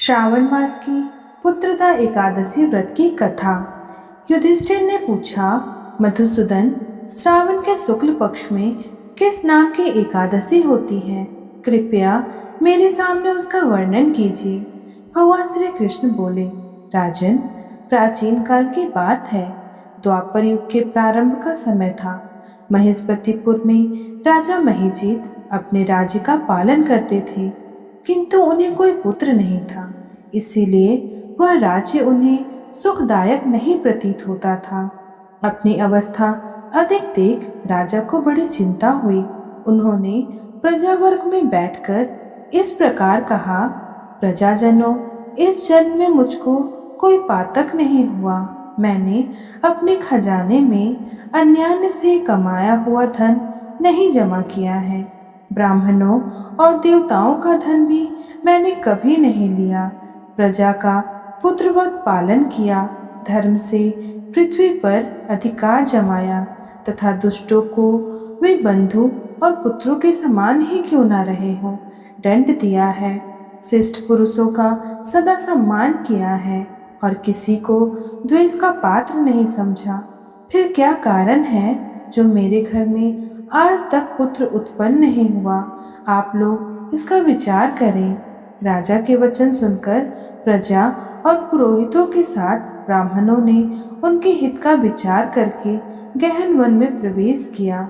श्रावण मास की पुत्रदा एकादशी व्रत की कथा। युधिष्ठिर ने पूछा, मधुसूदन, श्रावण के शुक्ल पक्ष में किस नाम की एकादशी होती है? कृपया मेरे सामने उसका वर्णन कीजिए। भगवान श्री कृष्ण बोले, राजन, प्राचीन काल की बात है। द्वापर युग के प्रारंभ का समय था। महेशपतिपुर में राजा महीजीत अपने राज्य का पालन करते थे, किंतु उन्हें कोई पुत्र नहीं था। इसीलिए वह राज्य उन्हें सुखदायक नहीं प्रतीत होता था। अपनी अवस्था अधिक देख राजा को बड़ी चिंता हुई। उन्होंने प्रजावर्ग में बैठकर इस प्रकार कहा, प्रजाजनों, इस जन्म में मुझको कोई पातक नहीं हुआ। मैंने अपने खजाने में अन्यान्य से कमाया हुआ धन नहीं जमा किया है। ब्राह्मणों और देवताओं का धन भी मैंने कभी नहीं लिया। प्रजा का पुत्रवत पालन किया, धर्म से पृथ्वी पर अधिकार जमाया तथा दुष्टों को वे बंधु और पुत्रों के समान ही क्यों न रहे हों, दंड दिया है। श्रेष्ठ पुरुषों का सदा सम्मान किया है और किसी को द्वेष का पात्र नहीं समझा। फिर क्या कारण है जो मेरे घर में आज तक पुत्र उत्पन्न नहीं हुआ? आप लोग इसका विचार करें। राजा के वचन सुनकर प्रजा और पुरोहितों के साथ ब्राह्मणों ने उनके हित का विचार करके गहन वन में प्रवेश किया।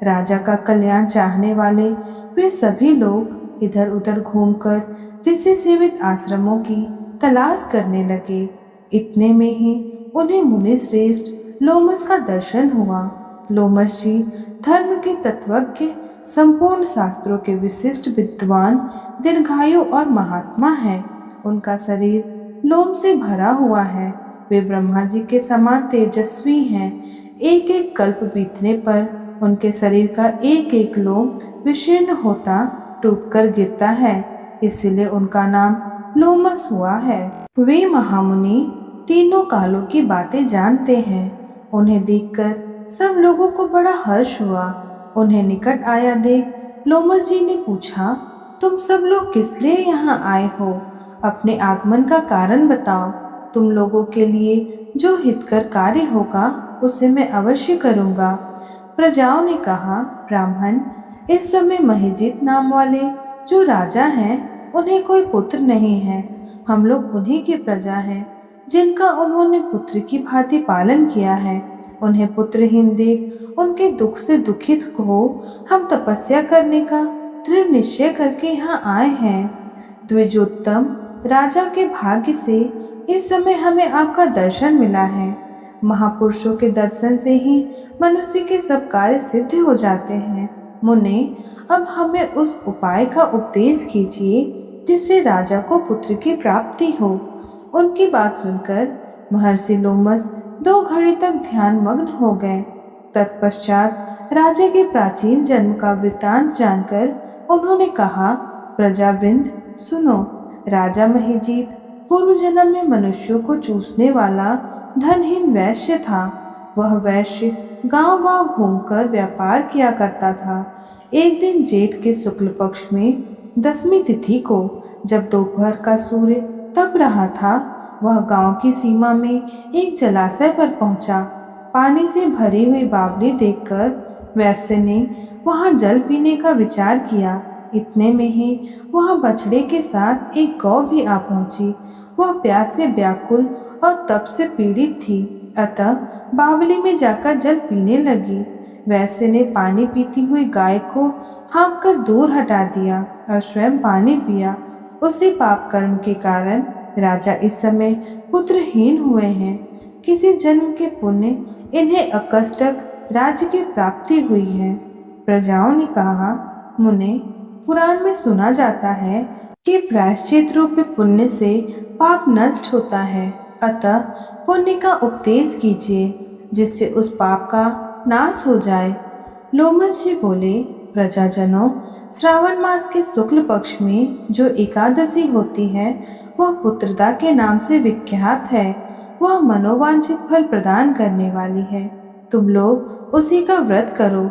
राजा का कल्याण चाहने वाले वे सभी लोग इधर उधर घूमकर ऋषि सेवित आश्रमों की तलाश करने लगे। इतने में ही उन्हें मुनि श्रेष्ठ लोमस का दर्शन हुआ। लोमस जी धर्म के तत्वज्ञ, संपूर्ण शास्त्रों के विशिष्ट विद्वान, दीर्घायु और महात्मा हैं। उनका शरीर लोम से भरा हुआ है। वे ब्रह्मा जी के समान तेजस्वी हैं। एक एक कल्प बीतने पर उनके शरीर का एक एक लोम विशीर्ण होता टूटकर गिरता है, इसलिए उनका नाम लोमस हुआ है। वे महामुनि तीनों कालों की बातें जानते हैं। उन्हें देखकर सब लोगों को बड़ा हर्ष हुआ। उन्हें निकट आया देख लोमस जी ने पूछा, तुम सब लोग किस लिए यहाँ आए हो? अपने आगमन का कारण बताओ। तुम लोगों के लिए जो हितकर कार्य होगा उसे मैं अवश्य करूँगा। प्रजाओं ने कहा, ब्राह्मण, इस समय महीजीत नाम वाले जो राजा हैं, उन्हें कोई पुत्र नहीं है। हम लोग उन्हीं की प्रजा हैं, जिनका उन्होंने पुत्र की भांति पालन किया है। उन्हें पुत्रहीन देख उनके दुख से दुखित हो हम तपस्या करने का दृढ़ निश्चय करके यहाँ आए हैं। द्विजोत्तम राजा के भाग्य से इस समय हमें आपका दर्शन मिला है। महापुरुषों के दर्शन से ही मनुष्य के सब कार्य सिद्ध हो जाते हैं। मुने, अब हमें उस उपाय का उपदेश कीजिए जिससे राजा को पुत्र की प्राप्ति हो। उनकी बात सुनकर महर्षि लोमस 2 घड़ी तक ध्यान मग्न हो गए। तत्पश्चात राजा के प्राचीन जन्म का वृत्तांत जानकर उन्होंने कहा, प्रजावृंद सुनो। राजा महीजीत पूर्व जन्म में मनुष्यों को चूसने वाला धनहीन वैश्य था। वह वैश्य गांव-गांव घूमकर व्यापार किया करता था। एक दिन जेठ के शुक्ल पक्ष में 10वीं तिथि को, जब दोपहर का सूर्य तप रहा था, वह गांव की सीमा में एक जलाशय पर पहुंचा। पानी से भरी हुई बावली देखकर वैश्य ने वहां जल पीने का विचार किया। इतने में ही वहां बछड़े के साथ एक गौ भी आ पहुंची। वह प्यास से व्याकुल और तप से पीड़ित थी, अतः बावली में जाकर जल पीने लगी। वैश्य ने पानी पीती हुई गाय को हाँक कर दूर हटा दिया और स्वयं पानी पिया। उसी पाप कर्म के कारण राजा इस समय पुत्रहीन हुए हैं। किसी जन्म के पुण्य इन्हें अकस्टक राज्य की प्राप्ति हुई है। प्रजाओं ने कहा, मुने, पुराण में सुना जाता है कि प्रायश्चित रूपी पुण्य से पाप नष्ट होता है, अतः पुण्य का उपदेश कीजिए जिससे उस पाप का नाश हो जाए। लोमस जी बोले, प्रजाजनों, श्रावण मास के शुक्ल पक्ष में जो एकादशी होती है वह पुत्रदा के नाम से विख्यात है। वह मनोवांछित फल प्रदान करने वाली है। तुम लोग उसी का व्रत करो।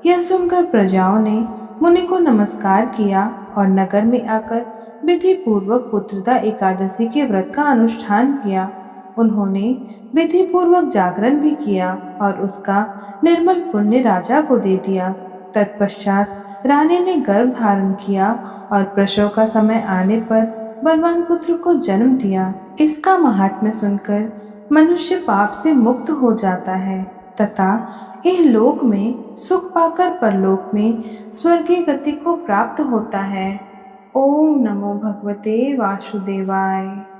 यह सुनकर प्रजाओं ने मुनि को नमस्कार किया और नगर में आकर विधि पूर्वक पुत्रदा एकादशी के व्रत का अनुष्ठान किया। उन्होंने विधि पूर्वक जागरण भी किया और उसका निर्मल पुण्य राजा को दे दिया। तत्पश्चात रानी ने गर्भ धारण किया और प्रसव का समय आने पर बलवान पुत्र को जन्म दिया। इसका महात्म्य सुनकर मनुष्य पाप से मुक्त हो जाता है तथा यह लोक में सुख पाकर परलोक में स्वर्गीय गति को प्राप्त होता है। ओम नमो भगवते वासुदेवाय।